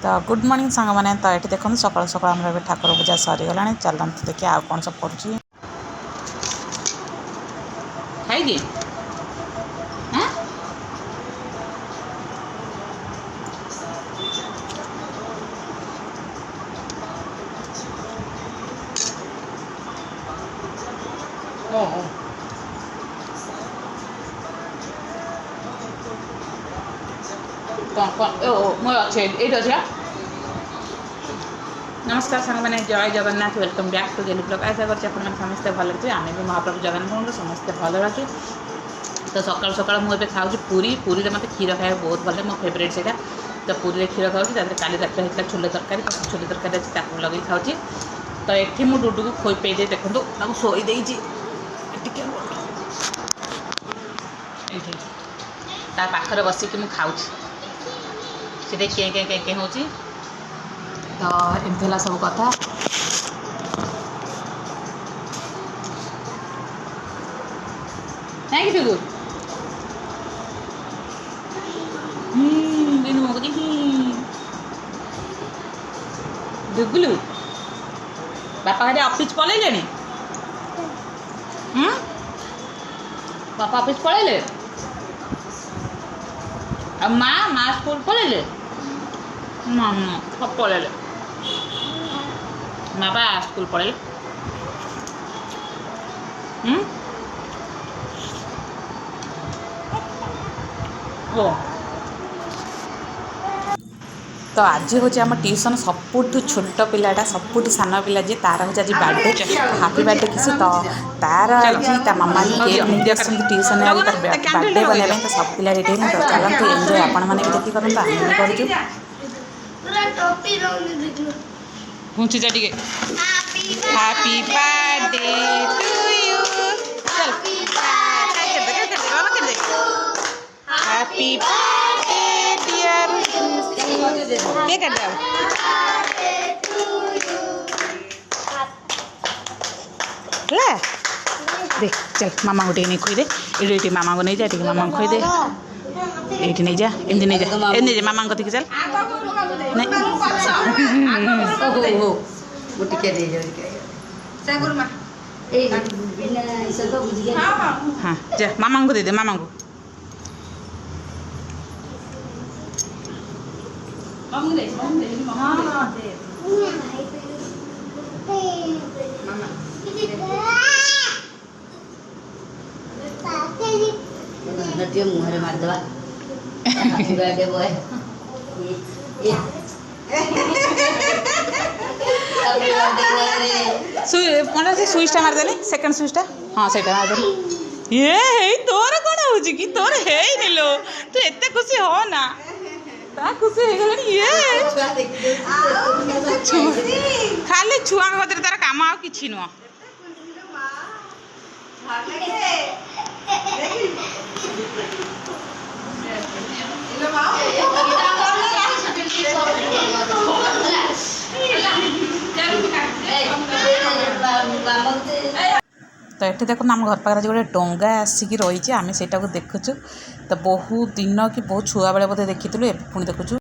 तो good morning सांग मैंने तो ये देखो सकाल सकाल आम ठाकुर पूजा सरीगला चलते देखिए आउ कौन सब कर मैं अच्छे ये नमस्कार सांग मैंने जय Jagannath welcome back to daily blog आशा करते समस्ते भल अच्छे आम भी महाप्रभु जगन्नाथ समस्ते भल अच्छे तो सकाल सकाल मुझे खाऊँ पूरी पूरी में मत क्षीर खाया बहुत भल मो फेवरेट से तो पूरी क्षीर खाऊँ काली रात होता छोले तरकारी छोले तरकारी अच्छे लगे खाऊँ तो ये मुझे डुडू को खोई पे देखो शोई देती पाखे बसिक मुझे खाऊँ सीधे के हूँ तो एमती है सब कथा नहीं कि दुगुलू बापा कहीं ऑफिस पलैले बापा ऑफिस पलैले माँ माँ स्कूल पलैले सब पलैले बापा स्कूल पलैले ओ तो आज हूँ आम ट्यूशन सबुठ छोट पिलाटा सबुठ सान पिला जी तार हूँ आज बर्थडे हापी बर्थडे किसी तो तार आज मामा ट्यूशन आज तार बर्थडे बनाने तो सब पिला रेडी तो चलते एंजॉय आपण मैंने भी देखी करूँ आम भी करुँच happy birthday to you happy birthday dear cake काट ला देख चल मामा को नहीं खुई दे ये मामा को नहीं जा मामा को खुई दे ये नहीं जा एमती नहीं जा नहीं जा मामा को चल हाँ जा मामा को दे दे मामा को मुहरे मारदे सुइचटा मारदेली सेकेंड सुइचटा हाँ से मारदेली ये तोर कौन हो कि तोर है लो तू एत खुशी हो ना खुशी हो गलानी ये खाली छुआ कदर तार काम आ कि नुह तो ये देखो आम घर पाखे गोटे डंगा आसिक रही है आम से देखुचु तो बहुत दिन कि बहुत छुआ बेले बोधे देखी पुणी देखुचु।